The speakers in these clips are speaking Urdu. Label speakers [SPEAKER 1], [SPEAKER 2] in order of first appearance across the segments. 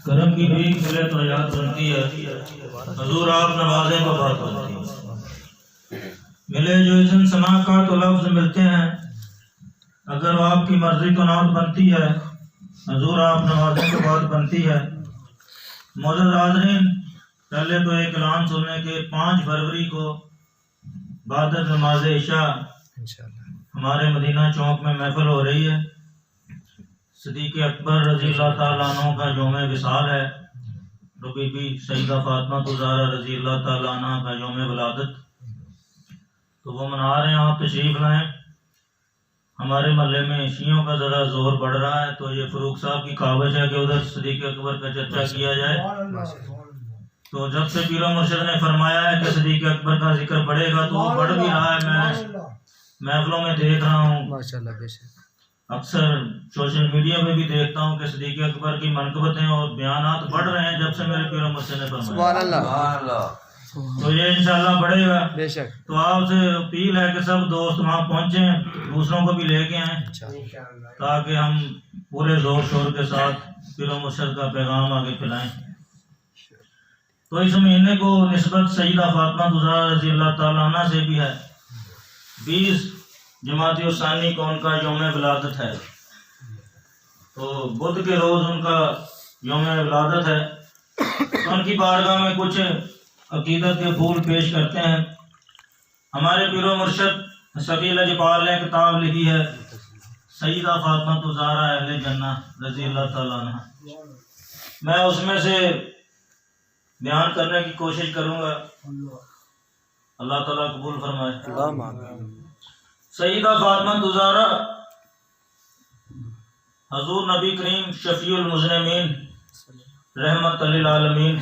[SPEAKER 1] کرم کی بھیک ملے تو یاد بنتی ہے، حضور آپ نوازیں تو بات بنتی ہے۔ ملے جو اذن سنا کا تو لفظ ملتے ہیں، اگر وہ آپ کی مرضی تو نعت بنتی ہے، حضور آپ نوازیں تو بات بنتی ہے۔ معزز حاضرین، پہلے تو ایک اعلان سننے کے 5 فروری کو بعد نماز عشاء ہمارے مدینہ چوک میں محفل ہو رہی ہے۔ صدیق اکبر رضی اللہ تعالیٰ عنہ کا یوم وصال ہے، تو بی بی سیدہ فاطمہ الزہرا رضی اللہ تعالیٰ عنہ کا یوم ولادت، تو وہ منا رہے ہیں، آپ تشریف لائیں۔ ہمارے محلے میں شیعوں کا ذرا زور بڑھ رہا ہے، تو یہ فروخ صاحب کی کاوش ہے کہ ادھر صدیق اکبر کا چرچا کیا جائے۔ تو جب سے پیر و مرشد نے فرمایا ہے کہ صدیق اکبر کا ذکر بڑھے گا، تو وہ بڑھ بھی رہا ہے۔ میں محفلوں میں دیکھ رہا ہوں، اکثر سوشل میڈیا پہ بھی دیکھتا ہوں کہ صدیق اکبر کی منقبتیں اور بیانات بڑھ رہے ہیں جب سے میرے پیر و مرشد نے فرمایا۔ تو یہ انشاءاللہ بڑھے گا۔ تو آپ سے اپیل ہے کہ سب دوست وہاں پہنچیں، دوسروں کو بھی لے کے آئیں، تاکہ ہم پورے زور شور کے ساتھ پیر و مرشد کا پیغام آگے پھیلائیں۔ تو اس مہینے کو نسبت سیدہ فاطمہ الزہرا رضی اللہ تعالیٰ عنہ سے بھی ہے۔ 20 جمادی الثانی کو ان کا یوم ولادت ہے، تو بدھ کے روز ان کا یوم ولادت ہے۔ تو ان کی بارگاہ میں کچھ عقیدت کے پھول پیش کرتے ہیں۔ ہمارے پیر و مرشد سقی لجپال نے کتاب لکھی ہے سیدہ فاطمہ الزہرا اہل جنہ رضی اللہ تعالیٰ عنہ۔ میں اس میں سے بیان کرنے کی کوشش کروں گا، اللہ تعالیٰ قبول فرمائے۔ سیدہ فاطمہ الزہرا حضور نبی کریم شفیع المذنبین رحمت للعالمین،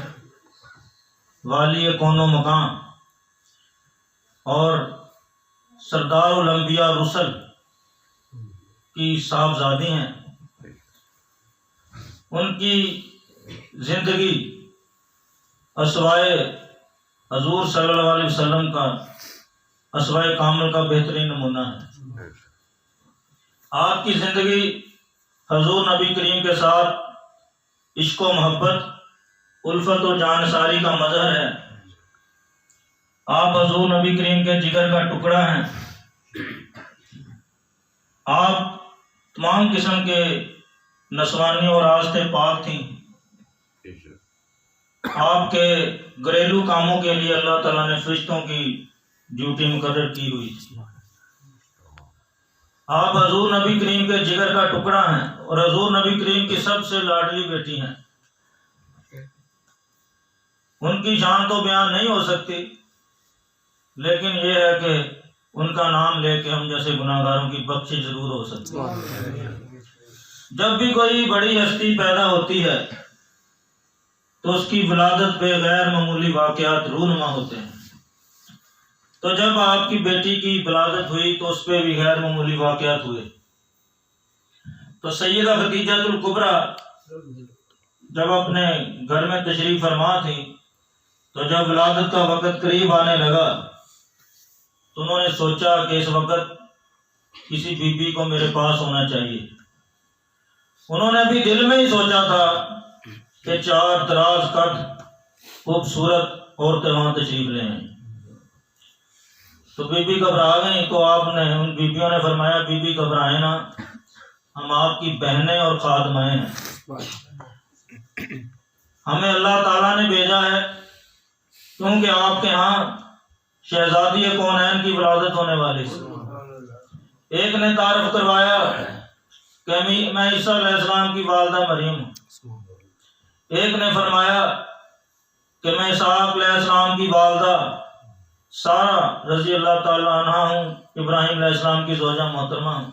[SPEAKER 1] والی کون و مقام اور سردار الانبیاء رسل کی صاحبزادی ہیں۔ ان کی زندگی اسوائے حضور صلی اللہ علیہ وسلم کا، اسوائے کامل کا بہترین نمونہ ہے۔ آپ کی زندگی حضور نبی کریم کے ساتھ عشق و محبت، الفت و جانثاری کا مظہر ہے۔ آپ حضور نبی کریم کے جگر کا ٹکڑا ہیں۔ آپ تمام قسم کے نسوانی اور آستِ پاک تھیں۔ آپ کے گھریلو کاموں کے لیے اللہ تعالیٰ نے فرشتوں کی ڈیوٹی مقرر کی ہوئی تھی۔ آپ حضور نبی کریم کے جگر کا ٹکڑا ہیں اور حضور نبی کریم کی سب سے لاڈلی بیٹی ہیں۔ ان کی شان تو بیان نہیں ہو سکتی، لیکن یہ ہے کہ ان کا نام لے کے ہم جیسے گناہگاروں کی بخشش ضرور ہو سکتی ہے۔ جب بھی کوئی بڑی ہستی پیدا ہوتی ہے تو اس کی ولادت پہ غیر معمولی واقعات رونما ہوتے ہیں۔ تو جب آپ کی بیٹی کی ولادت ہوئی تو اس پہ بھی غیر معمولی واقعات ہوئے۔ تو سیدہ خدیجہ الکبریٰ جب اپنے گھر میں تشریف فرما تھی، تو جب ولادت کا وقت قریب آنے لگا تو انہوں نے سوچا کہ اس وقت کسی بی بی کو میرے پاس ہونا چاہیے۔ انہوں نے بھی دل میں ہی سوچا تھا کہ 4 دراز قد خوبصورت عورتیں وہاں تشریف لے آئیں۔ تو بی بی گھبرا گئیں، تو آپ نے ان بیبیوں نے فرمایا بی بی گھبرائیں نہ، ہم آپ کی بہنیں اور خادمائیں ہیں، ہمیں اللہ تعالیٰ نے بھیجا ہے کیونکہ آپ کے ہاں شہزادی کونین کی ولادت ہونے والی تھی۔ ایک نے تعارف کروایا کہ میں عیسیٰ علیہ السلام کی والدہ مریم ہوں۔ ایک نے فرمایا کہ میں اسحاق علیہ السلام کی والدہ سارہ رضی اللہ تعالیٰ عنہ ہوں، ابراہیم علیہ السلام کی زوجہ محترمہ ہوں۔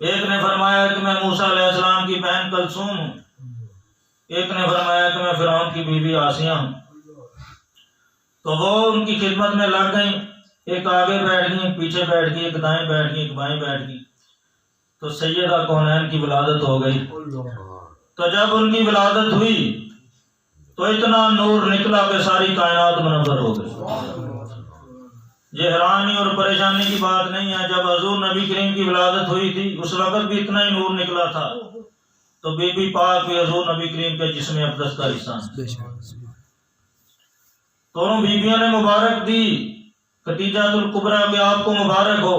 [SPEAKER 1] ایک نے فرمایا کہ میں موسیٰ علیہ السلام کی بہن کلثوم ہوں۔ ایک نے فرمایا کہ میں فرعون کی بیوی آسیہ ہوں۔ تو وہ ان کی خدمت میں لگ گئیں، ایک آگے بیٹھ گئی، پیچھے بیٹھ گئی، ایک دائیں بیٹھ گئی، ایک بائیں بیٹھ گئی۔ تو سیدہ کونین کی ولادت ہو گئی۔ تو جب ان کی ولادت ہوئی تو اتنا نور نکلا کہ ساری کائنات منور ہو گئی۔ یہ حیرانی اور پریشانی کی بات نہیں ہے، جب حضور نبی کریم کی ولادت ہوئی تھی اس وقت بھی اتنا ہی نور نکلا تھا تو بی بی پاک بھی حضور نبی کریم کے جسم اقدس کا حصہ ہیں۔ دونوں بیویوں نے مبارک دی ختیجۃ الکبریٰ کہ آپ کو مبارک ہو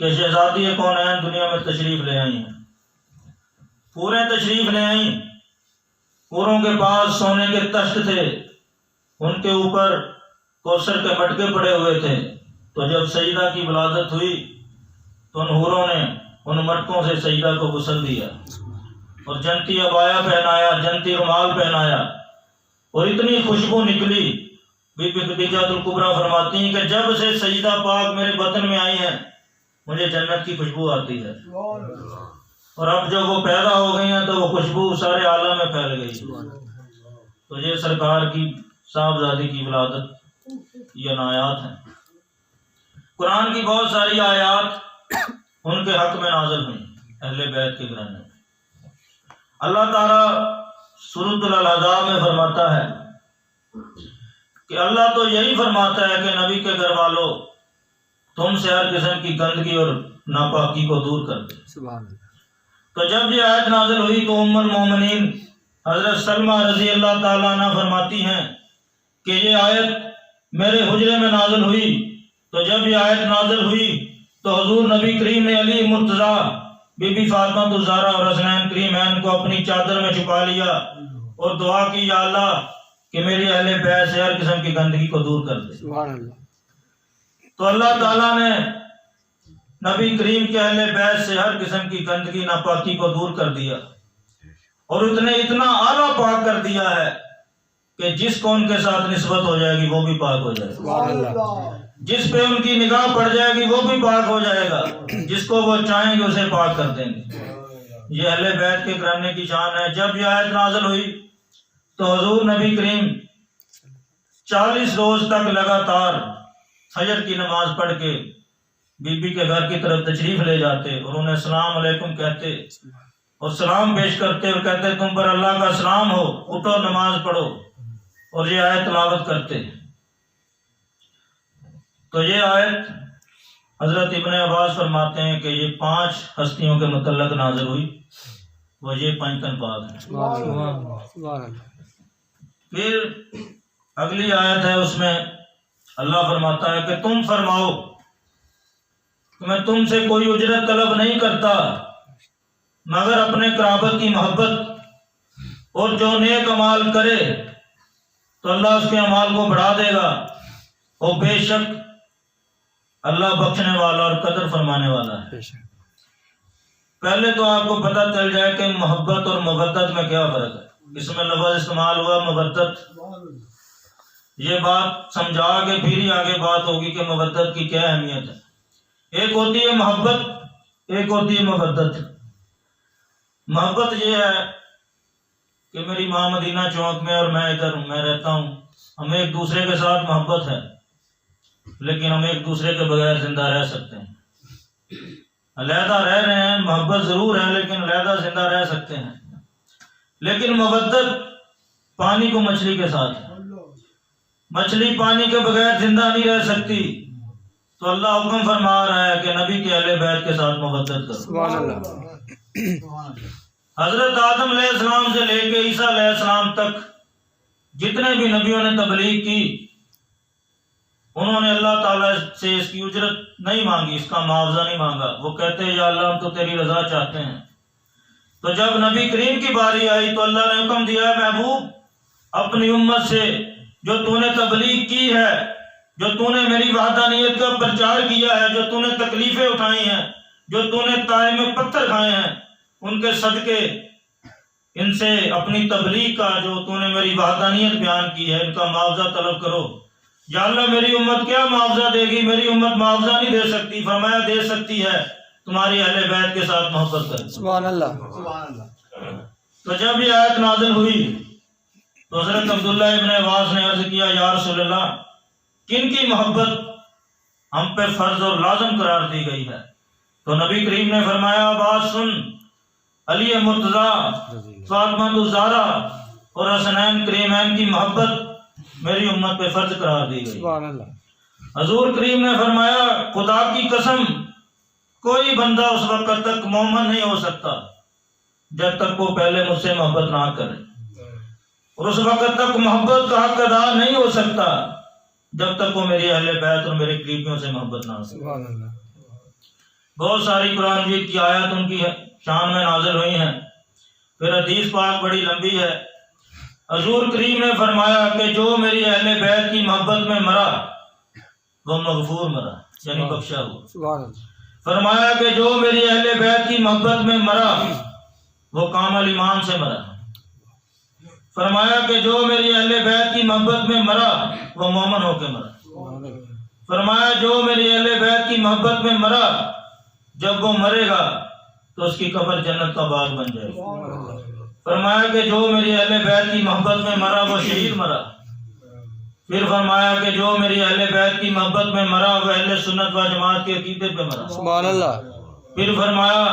[SPEAKER 1] کہ شہزادی کونین دنیا میں تشریف لے آئی ہیں۔ پورے تشریف لے آئیں، پوروں کے پاس سونے کے تخت تھے، ان کے اوپر کوثر کے مٹکے پڑے ہوئے تھے۔ تو جب سیدہ کی ولادت ہوئی تو ان حوروں نے ان مٹکوں سے سیدہ کو غسل دیا اور جنتی عبایا پہنایا، جنتی رومال پہنایا، اور اتنی خوشبو نکلی۔ بی بی ختیجۃ الکبریٰ فرماتی ہیں کہ جب سے سیدہ پاک میرے بدن میں آئی ہیں مجھے جنت کی خوشبو آتی ہے، اور اب جب وہ پیدا ہو گئی ہیں تو وہ خوشبو سارے عالم میں پھیل گئی۔ تو یہ سرکار کی صاحبزادی کی ولادت یہ عنایات ہیں۔ قرآن کی بہت ساری آیات ان کے حق میں نازل ہوئی، اہل بیت کے گھرانے میں۔ اللہ تعالیٰ سورۃ الاحزاب میں فرماتا ہے کہ اللہ تو یہی فرماتا ہے کہ نبی کے گھر والوں تم سے ہر قسم کی گندگی اور ناپاکی کو دور کر دے۔ سبحان اللہ۔ تو جب یہ آیت نازل ہوئی تو ام المومنین حضرت سلمہ رضی اللہ تعالیٰ عنہ فرماتی ہیں کہ یہ آیت میرے حجرے میں نازل ہوئی۔ تو جب یہ آیت نازل ہوئی تو حضور نبی کریم نے علی مرتضیٰ، بی بی فاطمہ الزہرا اور حسنین کریمین کو اپنی چادر میں چھپا لیا اور دعا کی، یا اللہ کہ میری اہل بیت سے ہر قسم کی گندگی کو دور کر دے۔ سبحان اللہ۔ تو اللہ تعالیٰ نے نبی کریم کے اہل بیت سے ہر قسم کی گندگی ناپاکی کو دور کر دیا، اور اتنا اعلیٰ پاک کر دیا ہے کہ جس کو ان کے ساتھ نسبت ہو جائے گی وہ بھی پاک ہو جائے گا، جس پہ ان کی نگاہ پڑ جائے گی وہ بھی پاک ہو جائے گا، جس کو وہ چاہیں گے اسے پاک کر دیں گے۔ یہ اہل بیت کے گھرانے کی شان ہے۔ جب یہ آیت نازل ہوئی تو حضور نبی کریم 40 روز تک لگاتار فجر کی نماز پڑھ کے بی بی کے گھر کی طرف تشریف لے جاتے اور انہیں السلام علیکم کہتے اور سلام پیش کرتے اور کہتے تم پر اللہ کا سلام ہو، اٹھو نماز پڑھو، اور یہ آیت تلاوت کرتے۔ تو یہ آیت حضرت ابن عباس فرماتے ہیں کہ یہ 5 ہستیوں کے متعلق نازل ہوئی، وہ یہ 5 تن پاک ہیں۔ پھر اگلی آیت ہے، اس میں اللہ فرماتا ہے کہ تم فرماؤ کہ میں تم سے کوئی اجرت طلب نہیں کرتا مگر اپنے قرابت کی محبت، اور جو نیک اعمال کرے تو اللہ اس کے اعمال کو بڑھا دے گا، اور بے شک اللہ بخشنے والا اور قدر فرمانے والا ہے۔ پہلے تو آپ کو پتہ چل جائے کہ محبت اور مودت میں کیا فرق ہے۔ اس میں لفظ استعمال ہوا مودت، یہ بات سمجھا کے پھر ہی آگے بات ہوگی کہ مودت کی کیا اہمیت ہے۔ ایک ہوتی ہے محبت، ایک ہوتی ہے مودت۔ محبت یہ ہے کہ میری ماں مدینہ چوک میں اور میں ادھر ہوں، میں رہتا ہوں، ہمیں ایک دوسرے کے ساتھ محبت ہے، لیکن ہم ایک دوسرے کے بغیر زندہ رہ سکتے ہیں۔ علیحدہ رہ رہے ہیں، محبت ضرور ہے لیکن علیحدہ زندہ رہ سکتے ہیں۔ لیکن مودت پانی کو مچھلی کے ساتھ ہے، مچھلی پانی کے بغیر زندہ نہیں رہ سکتی، تو اللہ حکم فرما رہا ہے کہ نبی کے اہل بیت کے ساتھ مودت کرو۔ سبحان اللہ۔ حضرت آدم علیہ السلام سے لے کے عیسیٰ علیہ السلام تک جتنے بھی نبیوں نے تبلیغ کی انہوں نے اللہ تعالیٰ سے اس کی اجرت نہیں مانگی، اس کا معاوضہ نہیں مانگا۔ وہ کہتے ہیں یا اللہ ہم تو تیری رضا چاہتے ہیں۔ تو جب نبی کریم کی باری آئی تو اللہ نے حکم دیا محبوب اپنی امت سے جو تو نے تبلیغ کی ہے، جو تو نے میری وحدانیت کا پرچار کیا ہے، جو تو نے تکلیفیں اٹھائی ہیں، جو تو نے تائے میں پتھر کھائے ہیں، ان کے صدقے ان سے اپنی تبلیغ کا جو تو نے میری وحدانیت بیان کی ہے ان کا معاوضہ طلب کرو۔ یا اللہ میری امت کیا معاوضہ دے گی؟ میری امت معاوضہ نہیں دے سکتی۔ فرمایا دے سکتی ہے، تمہاری اہل بیت کے ساتھ محبت کر۔ سبحان اللہ۔ تو جب یہ آیت نازل ہوئی تو حضرت عبداللہ ابن عباس نے عرض کیا یا رسول اللہ کن کی محبت ہم پہ فرض اور لازم قرار دی گئی ہے؟ تو نبی کریم نے فرمایا عباس سن، علی مرتضیٰ، فاطمہ الزہرا اور حسنین کریمین کی محبت میری امت پہ فرض قرار دی گئی۔ سبحان اللہ۔ حضور کریم نے فرمایا خدا کی قسم کوئی بندہ اس وقت تک مومن نہیں ہو سکتا جب تک وہ پہلے مجھ سے محبت نہ کرے، اور اس وقت تک محبت کا حق ادا نہیں ہو سکتا جب تک وہ میری اہل بیت اور میرے قریبیوں سے محبت نہ ہو۔ بہت ساری قرآن مجید کی آیات ان کی شان میں نازل ہوئی ہیں۔ پھر حدیث پاک بڑی لمبی ہے۔ حضور کریم نے فرمایا کہ جو میری اہل بیت کی محبت میں مرا وہ مغفور مرا، یعنی بخشا ہوا۔ فرمایا کہ جو میری اہل بیت کی محبت میں مرا وہ کامل ایمان سے مرا۔ فرمایا کہ جو میری اہل بیت کی محبت میں مرا وہ مومن ہو کے مرا۔ فرمایا جو میری اہل بیت کی محبت میں مرا جب وہ مرے گا تو اس کی قبر جنت کا باغ بن جائے گا۔ فرمایا کہ جو میری اہل بیت کی محبت میں مرا وہ شہید مرا۔ پھر فرمایا کہ جو میری اہل بیت کی محبت میں مرا وہ اہل سنت و جماعت کے عقیدے پہ مرا۔ سبحان اللہ۔ پھر فرمایا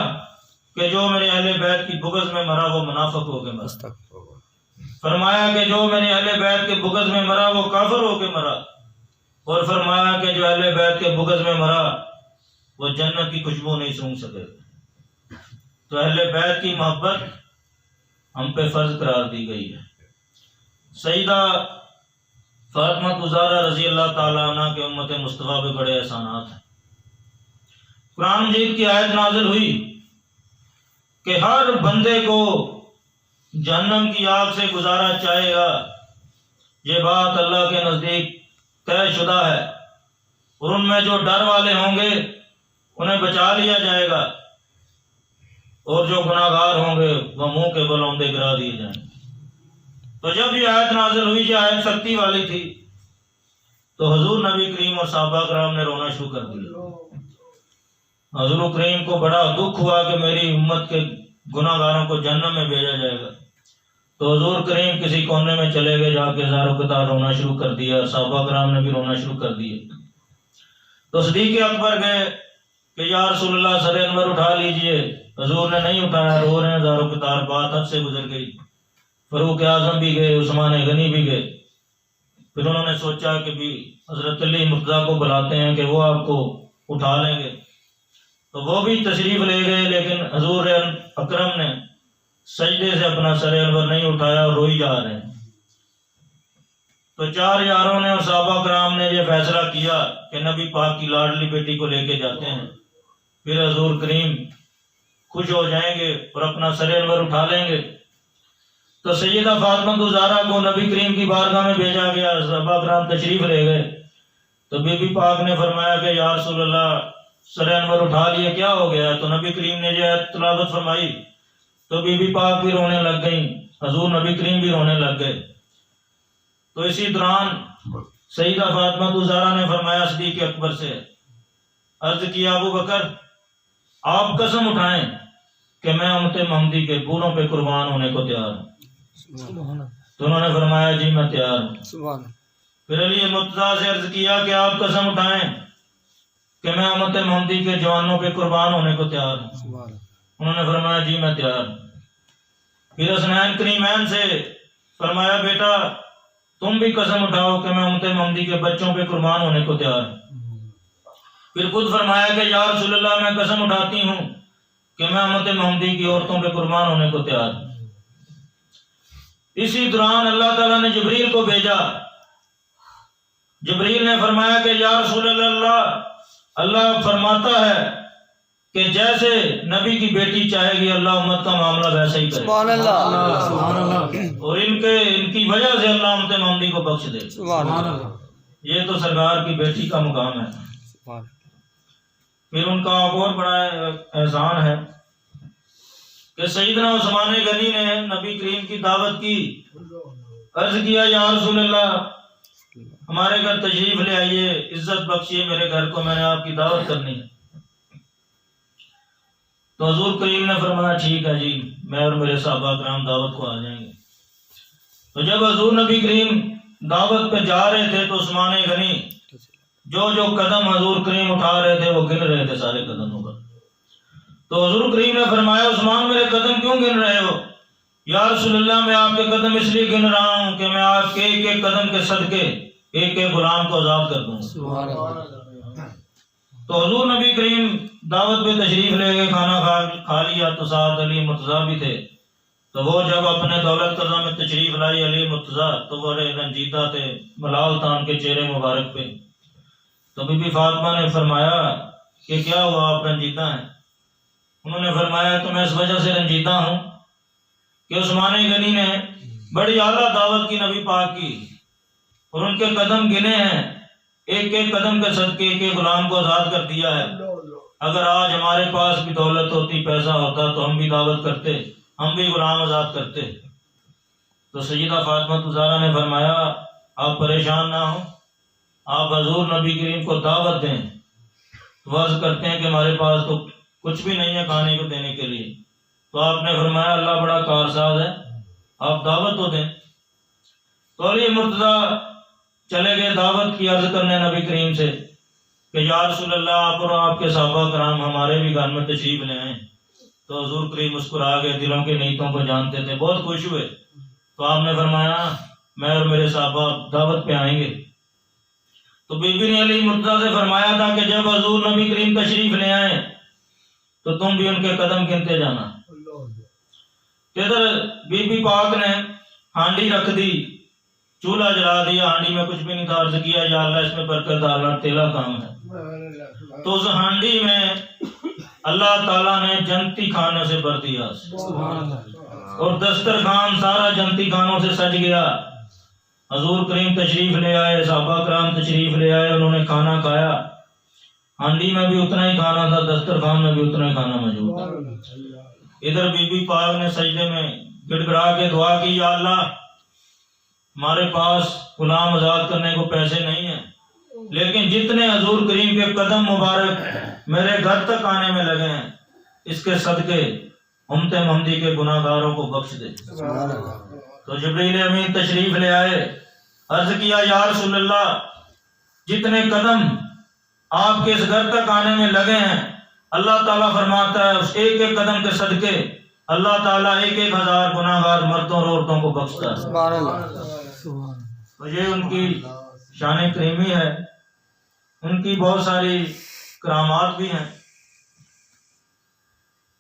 [SPEAKER 1] کہ جو میرے اہل بیت کی بغض میں مرا وہ منافق ہو کے مرا۔ فرمایا کہ جو میرے اہل بیت کے بغض میں مرا وہ کافر ہو کے مرا۔ اور فرمایا کہ جو اہل بیت کے بغض میں مرا وہ جنت کی خوشبو نہیں سونگھ سکے۔ تو اہل بیت کی محبت ہم پہ فرض قرار دی گئی ہے۔ سیدہ فاطمہ زہرا رضی اللہ تعالیٰ عنہ کے امت مصطفیٰ پہ بڑے احسانات ہیں۔ قرآن مجید کی آیت نازل ہوئی کہ ہر بندے کو جہنم کی آگ سے گزارا چاہے گا، یہ بات اللہ کے نزدیک طے شدہ ہے، اور ان میں جو ڈر والے ہوں گے انہیں بچا لیا جائے گا، اور جو گناہ گار ہوں گے وہ منہ کے بل اوندے گرا دیے جائیں گے۔ تو جب یہ آیت نازل ہوئی، یہ آیت سختی والی تھی، تو حضور نبی کریم اور صحابہ کرام نے رونا شروع کر دیا۔ حضور کریم کو بڑا دکھ ہوا کہ میری امت کے گناہ گاروں کو جہنم میں بھیجا جائے گا۔ تو حضور کریم کسی کونے میں چلے گئے، جا کے ہزاروں قطار رونا شروع کر دیا، صحابہ کرام نے بھی رونا شروع کر دیا۔ تو صدیق اکبر گئے کہ یا رسول اللہ سر انور اٹھا لیجئے۔ حضور نے نہیں اٹھایا، رو رہے ہیں ہزاروں قطار، بات حد سے گزر گئی۔ فاروق اعظم بھی گئے، عثمان غنی بھی گئے۔ پھر انہوں نے سوچا کہ بھی حضرت علی مرتضیٰ کو بلاتے ہیں کہ وہ آپ کو اٹھا لیں گے، تو وہ بھی تشریف لے گئے، لیکن حضور اکرم نے سجدے سے اپنا سر انور نہیں اٹھایا اور روئی جا رہے ہیں۔ تو چار یاروں نے اور صحابہ کرام نے یہ فیصلہ کیا کہ نبی پاک کی لاڈلی بیٹی کو لے کے جاتے ہیں، پھر حضور کریم خوش ہو جائیں گے اور اپنا سر انور اٹھا لیں گے۔ تو سیدہ فاطمہ زہرا کو نبی کریم کی بارگاہ میں بھیجا گیا، صحابہ کرام تشریف لے گئے۔ تو بی بی پاک نے فرمایا کہ یا رسول اللہ سر انور اٹھا لیے، کیا ہو گیا؟ تو نبی کریم نے یہ تلاوت فرمائی تو بی بی پاک بھی رونے لگ گئیں، حضور نبی کریم بھی رونے لگ گئے۔ تو اسی دوران سیدہ فاطمہ زہرا نے فرمایا صدیق اکبر سے، عرض کیا ابو بکر آپ قسم اٹھائیں کہ میں امت محمدی کے بوڑھوں پہ قربان ہونے کو تیار ہوں۔ تو انہوں نے فرمایا جی میں تیار ہوں۔ پھر علی مرتضیٰ سے عرض کیا کہ آپ قسم اٹھائیں کہ میں امت محمدی کے جوانوں پہ قربان ہونے کو تیار ہوں۔ انہوں نے فرمایا جی میں تیار ہوں۔ پھر حسنین کریمین سے فرمایا بیٹا تم بھی قسم اٹھاؤ کہ میں امت محمدی کے بچوں پہ قربان ہونے کو تیار ہوں۔ پھر خود فرمایا کہ یا رسول اللہ میں قسم اٹھاتی ہوں کہ میں امت محمدی کی عورتوں پہ قربان ہونے کو تیار ہوں۔ اسی دوران اللہ تعالیٰ نے جبریل کو بھیجا۔ جبریل نے فرمایا کہ یا رسول اللہ اللہ فرماتا ہے کہ جیسے نبی کی بیٹی چاہے گی اللہ امت کا معاملہ ویسے ہی کرے، سبحان اللہ، اور ان کی وجہ سے اللہ امت محمدی کو بخش دے، سبحان اللہ۔ یہ تو سرکار کی بیٹی کا مقام ہے۔ پھر ان کا اور بڑا احسان ہے کہ سیدنا عثمان غنی نے نبی کریم کی دعوت کی، عرض کیا یا رسول اللہ ہمارے گھر تشریف لے آئیے، عزت بخشیے میرے گھر کو، میں نے آپ کی دعوت کرنی ہے۔ تو حضور کریم نے فرمایا ٹھیک ہے جی، میں اور میرے صحابہ کرام دعوت کو آ جائیں گے۔ تو جب حضور نبی کریم دعوت پہ جا رہے تھے تو عثمان غنی جو قدم حضور کریم اٹھا رہے تھے وہ گن رہے تھے سارے قدموں پر۔ تو حضور کریم نے فرمایا عثمان میرے قدم کیوں گن رہے ہو؟ یا رسول اللہ میں آپ کے قدم اس لیے گن رہا ہوں کہ میں آپ کے ایک ایک قدم کے صدقے ایک ایک غلام کو آزاد کر دوں۔ تو حضور نبی کریم دعوت پہ تشریف لے گئے، کھانا کھا لیا، تو ساتھ علی مرتضیٰ بھی تھے۔ تو وہ جب اپنے دولت قضا میں تشریف لائی علی مرتضیٰ، تو بڑے رنجیدہ تھے، ملال تھا ان کے چہرے مبارک پہ۔ تو بی بی فاطمہ نے فرمایا کہ کیا ہوا، آپ رنجیدہ ہیں؟ انہوں نے فرمایا کہ میں اس وجہ سے رنجیدہ ہوں کہ عثمان غنی نے بڑی اعلیٰ دعوت کی نبی پاک کی، اور ان کے قدم گنے ہیں، ایک ایک قدم کے صدقے ایک ایک غلام کو آزاد کر دیا ہے۔ اگر آج ہمارے پاس بھی دولت ہوتی، پیسہ ہوتا، تو ہم بھی دعوت کرتے، ہم بھی غلام آزاد کرتے۔ تو سیدہ فاطمہ الزہرا نے فرمایا آپ پریشان نہ ہوں، آپ حضور نبی کریم کو دعوت دیں۔ عرض کرتے ہیں کہ ہمارے پاس تو کچھ بھی نہیں ہے کھانے کو دینے کے لیے۔ تو آپ نے فرمایا اللہ بڑا کارساز ہے، آپ دعوت تو دیں۔ تو علی مرتضیٰ چلے گئے دعوت کی عرض کرنے نبی کریم سے کہ یا رسول اللہ، آپ اور آپ کے صحابہ کرام ہمارے بھی گھر میں تشریف لے آئیں۔ تو حضور کریم مسکرا گئے، دلوں کے نیتوں کو جانتے تھے، بہت خوش ہوئے۔ تو آپ نے فرمایا میں اور میرے صحابہ دعوت پہ آئیں گے۔ تو بی بی نے علی مرتضیٰ سے فرمایا تھا کہ جب حضور نبی کریم تشریف لے آئیں تو تم بھی ان کے قدم گنتے جانا۔ ادھر بی بی پاک نے ہانڈی رکھ دی، چولہا جلا دیا، ہانڈی میں کچھ بھی نہیں تھا، عرض کیا یا اللہ اس میں برکت ڈالنا، تیلا کام ہے۔ تو اس ہانڈی میں اللہ تعالیٰ نے جنتی کھانے سے بھر دیا، اور دسترخوان سارا جنتی کھانوں سے سج گیا۔ حضور کریم تشریف لے آئے، صحابہ کرام تشریف لے آئے، انہوں نے کھانا کھایا، ہانڈی میں بھی اتنا ہی کھانا تھا، دسترخوان میں بھی اتنا ہی کھانا موجود تھا۔ ادھر بی بی پاک نے سجدے میں گڑ گڑا کے دعا کی یا اللہ ہمارے پاس غلام آزاد کرنے کو پیسے نہیں ہیں، لیکن جتنے حضور کریم کے قدم مبارک میرے گھر تک آنے میں لگے ہیں، اس کے صدقے امت محمدی کے گناہ گاروں کو بخش دے۔ تو جبریل امین تشریف لے آئے، عرض کیا یا رسول اللہ جتنے قدم آپ کے اس گھر تک آنے میں لگے ہیں، اللہ تعالیٰ فرماتا ہے اس ایک ایک قدم کے صدقے اللہ تعالیٰ 1,000 گناہ گار مردوں اور عورتوں کو بخشتا ہے۔ تو یہ ان کی شان کریمی ہے، ان کی بہت ساری کرامات بھی ہیں۔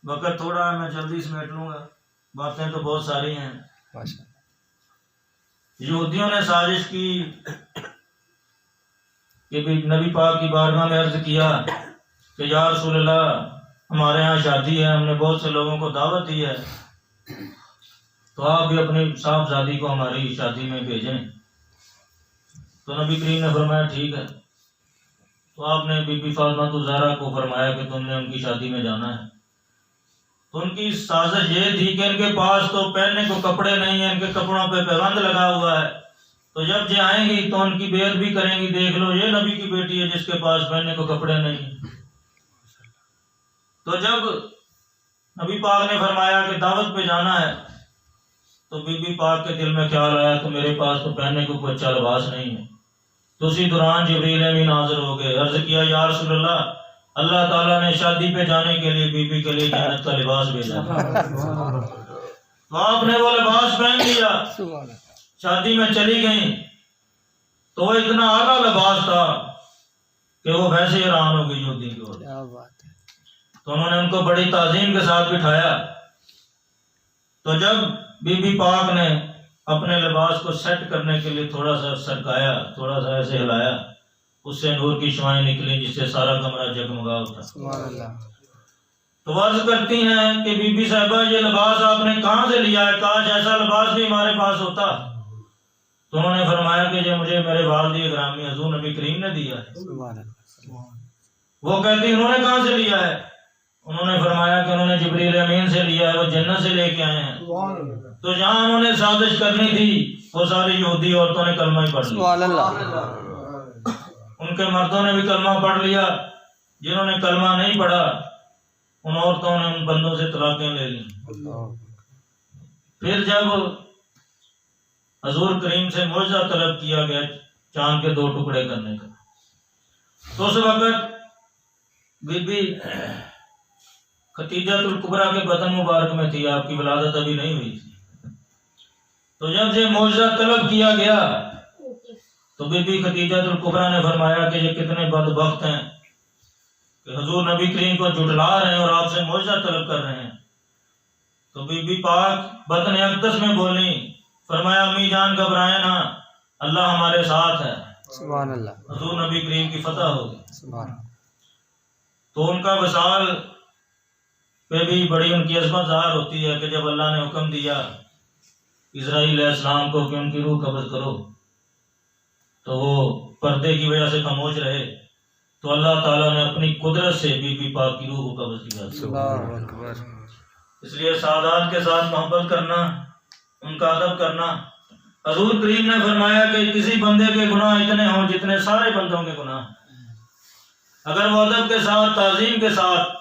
[SPEAKER 1] وقت تھوڑا ہے، میں جلدی سمیٹ لوں گا، باتیں تو بہت ساری ہیں۔ یہودیوں نے سازش کی کہ نبی پاک کی بارگاہ میں عرض کیا کہ یا رسول اللہ ہمارے ہاں شادی ہے، ہم نے بہت سے لوگوں کو دعوت دی ہے، تو آپ بھی اپنی صاحبزادی کو ہماری شادی میں بھیجیں۔ تو نبی کریم نے فرمایا ٹھیک ہے۔ تو آپ نے بی بی فاطمہ الزہرا کو فرمایا کہ تم نے ان کی شادی میں جانا ہے۔ تو ان کی سازش یہ تھی کہ ان کے پاس تو پہننے کو کپڑے نہیں ہیں، ان کے کپڑوں پہ پیبند لگا ہوا ہے، تو جب یہ آئیں گی تو ان کی بیعت بھی کریں گی، دیکھ لو یہ نبی کی بیٹی ہے جس کے پاس پہننے کو کپڑے نہیں ہیں۔ تو جب نبی پاک نے فرمایا کہ دعوت پہ جانا ہے، تو بی بی پاک کے دل میں خیال آیا کہ میرے پاس تو پہننے کو کوئی اچھا لباس نہیں ہے۔ تو اسی دوران جبریل امین حاضر ہو گئے، عرض کیا یا رسول اللہ اللہ تعالیٰ نے شادی پہ جانے کے لیے بی بی کے لیے جنت کا لباس بھیجا۔ تو آپ نے وہ لباس پہن لیا، شادی میں چلی گئیں، تو وہ اتنا اعلیٰ لباس تھا کہ وہ ویسے حیران ہو گئی یہودی کی عورت۔ تو انہوں نے ان کو بڑی تعظیم کے ساتھ بٹھایا۔ تو جب بی بی پاک نے اپنے لباس کو سیٹ کرنے کے لیے تھوڑا سا سرکایا، تھوڑا سا ایسے ہلایا، اس سے نور کی شعائیں نکلی جس سے سارا کمرہ جگمگا اٹھا۔ تو عرض کرتی ہیں کہ بی بی صاحبہ یہ لباس آپ نے کہاں سے لیا ہے، کاش ایسا لباس بھی ہمارے پاس ہوتا۔ تو انہوں نے فرمایا کہ یہ مجھے میرے والد گرامی حضور نبی کریم نے دیا ہے۔ وہ کہتی انہوں نے کہاں سے لیا ہے؟ انہوں نے فرمایا کہ انہوں نے جبریل امین سے لیا ہے، وہ جنت سے لے کے آئے ہیں۔ تو جہاں انہوں نے سازش کرنی تھی وہ ساری یہودی عورتوں نے کلمہ ہی پڑھ لیا، ان کے مردوں نے بھی کلمہ پڑھ لیا، جنہوں نے کلمہ نہیں پڑھا ان عورتوں نے ان بندوں سے طلاقیں لے لی۔ پھر جب حضور کریم سے معجزہ طلب کیا گیا چاند کے 2 ٹکڑے کرنے کا، تو اس وقت بی بی خدیجہ الکبریٰ کے بطن مبارک میں تھی، آپ کی ولادت ابھی نہیں ہوئی تھی۔ تو جب یہ معجزہ طلب کیا گیا تو بی بی خدیجہ الکبریٰ نے فرمایا کہ یہ کتنے بدبخت ہیں کہ حضور نبی کریم کو جھٹلا رہے ہیں اور آپ سے معجزہ طلب کر رہے ہیں. تو بی بی پاک بطن اقدس میں بولی، فرمایا امی جان گھبرائیں نہ، اللہ ہمارے ساتھ ہے.
[SPEAKER 2] سبحان اللہ.
[SPEAKER 1] حضور نبی کریم کی فتح ہوگی.
[SPEAKER 2] سبحان.
[SPEAKER 1] تو ان کا وصال پہ بھی بڑی ان کی عظمت ظاہر ہوتی ہے کہ جب اللہ نے حکم دیا اسرائیل علیہ السلام کو کہ ان کی روح قبض کرو تو وہ پردے کی وجہ سے خاموش رہے، تو اللہ تعالیٰ نے اپنی قدرت سے بی بی پاک کی روح کو قبض کیا.
[SPEAKER 2] اللہ اکبر.
[SPEAKER 1] اس لیے سعادات کے ساتھ محبت کرنا، ان کا ادب کرنا. حضور کریم نے فرمایا کہ کسی بندے کے گناہ اتنے ہوں جتنے سارے بندوں کے گناہ، اگر وہ ادب کے ساتھ تعظیم کے ساتھ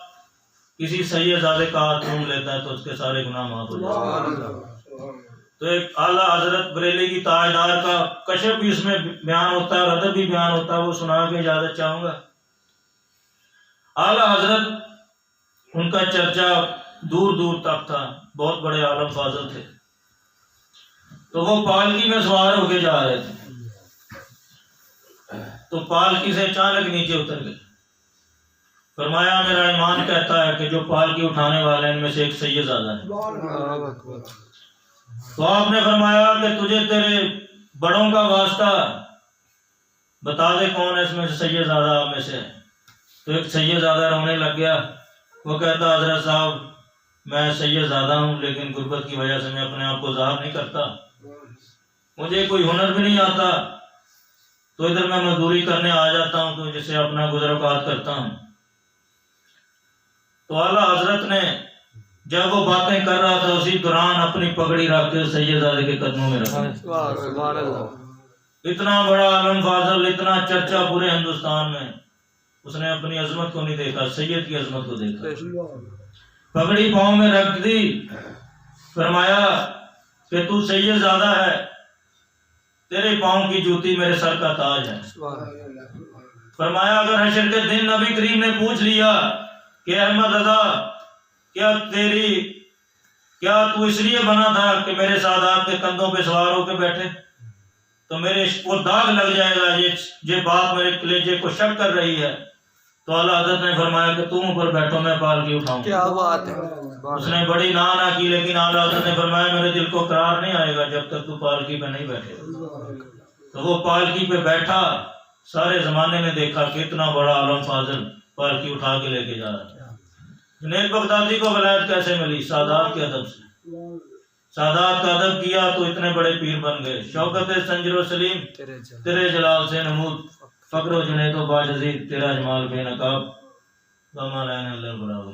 [SPEAKER 1] کسی سید زادے کا ہاتھ چوم لیتا ہے تو اس کے سارے گناہ معاف ہو جاتے ہیں. تو ایک اعلیٰ حضرت بریلی کی تاجدار کا کشف بھی اس میں بیان ہوتا ہے اور ادب بھی بیان ہوتا ہے، وہ سنا کے اجازت چاہوں گا. اعلیٰ حضرت ان کا چرچا دور دور تک تھا، بہت بڑے عالم فاضل تھے. تو وہ پالکی میں سوار ہو کے جا رہے تھے تو پالکی سے اچانک نیچے اتر گئے. فرمایا میرا ایمان کہتا ہے کہ جو پالکی اٹھانے والے ان میں سے ایک سید زادہ ہے. تو آپ نے فرمایا کہ تجھے تیرے بڑوں کا واسطہ بتا دے کون ہے اس میں سے سید زادہ آپ میں سے. تو ایک سید زادہ رونے لگ گیا. وہ کہتا حضرت صاحب میں سید زادہ ہوں لیکن غربت کی وجہ سے میں اپنے آپ کو ظاہر نہیں کرتا، مجھے کوئی ہنر بھی نہیں آتا، تو ادھر میں مزدوری کرنے آ جاتا ہوں تو جسے اپنا گزر اوقات کرتا ہوں. تو اعلیٰ حضرت نے جب وہ باتیں کر رہا تھا اسی دوران اپنی پگڑی رکھ کے سید زادے کے قدموں میں رکھا.
[SPEAKER 2] سبحان اللہ.
[SPEAKER 1] اتنا بڑا عالم فاضل، اتنا چرچا پورے ہندوستان میں، اس نے اپنی عظمت کو نہیں دیکھا، سید کی عظمت کو دیکھا. پگڑی پاؤں میں رکھ دی، فرمایا کہ تو سید زادہ ہے، تیرے پاؤں کی جوتی میرے سر کا تاج ہے. فرمایا اگر حشر کے دن نبی کریم نے پوچھ لیا کہ احمد رضا کیا تو اس لیے بنا تھا کہ میرے سادات کے کندھوں پہ سوار ہو کے بیٹھے، تو میرے عشق کو داغ لگ جائے گا، یہ بات میرے کلیجے کو شک کر رہی ہے. تو اعلیٰ حضرت نے فرمایا کہ تم اوپر بیٹھو میں پالکی اٹھاؤں.
[SPEAKER 2] کیا بات ہے.
[SPEAKER 1] اس نے بڑی نہ کی لیکن اعلیٰ حضرت نے فرمایا میرے دل کو قرار نہیں آئے گا جب تک تو پالکی پہ نہیں بیٹھے. تو وہ پالکی پہ بیٹھا. سارے زمانے میں دیکھا کہ اتنا بڑا عالم فاضل پالکی اٹھا کے لے کے جا رہا. جنید بغدادی کو ولایت کیسے ملی؟ سادات کے ادب سے. سادات کا ادب کیا تو اتنے بڑے پیر بن گئے. شوکت سنجر و سلیم تیرے جلال سے نمود، فقر و جنید و باجزید تیرا جمال بے نقاب، وما لنا الا البلاغ.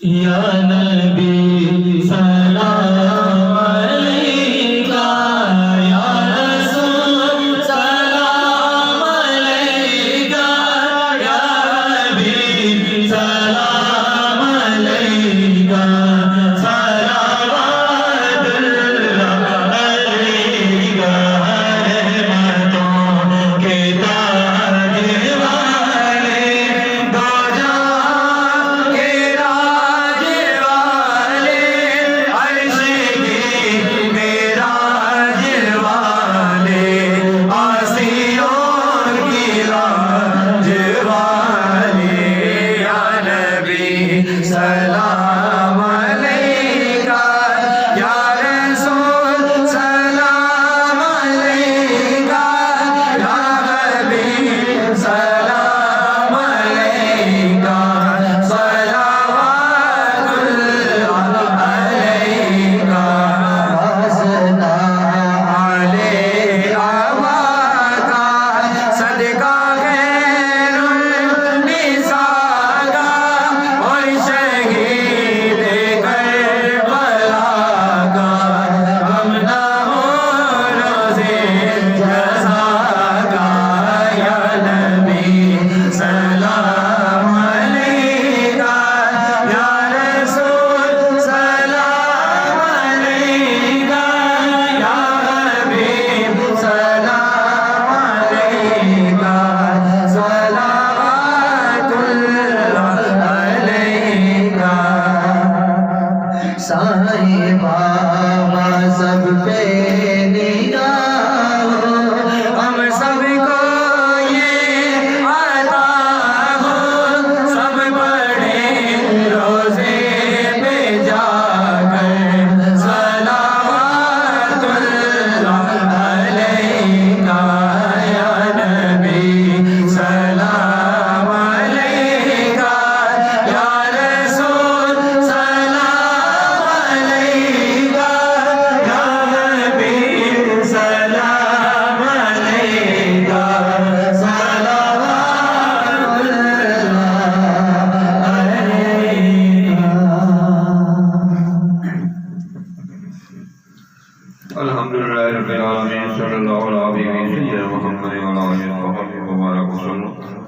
[SPEAKER 3] یا نبی سلام علیکہ، یا رسول سلام علیکہ، یا حبیب سلام علیکہ، صلوات اللہ علیکہ، رحمتوں کے تاج والے، دو جہاں کے راج والے، عرش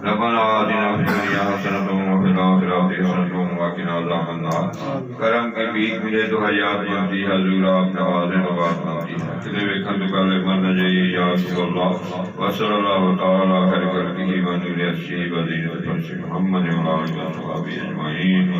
[SPEAKER 4] ربنا آتنا فی الدنیا حسنۃ وفی الآخرۃ حسنۃ وقنا عذاب النار. کرم کی بھیک ملے تو حیات بنتی ہے، حضور آپ نوازے تو بات بنتی ہے. کدے ویکھن تو پہلے من نہ جائیے یا رسول اللہ وصلی اللہ تعالی خیر کر کی من اسی وزیر محمد و آلہ و صحبہ اجمعین.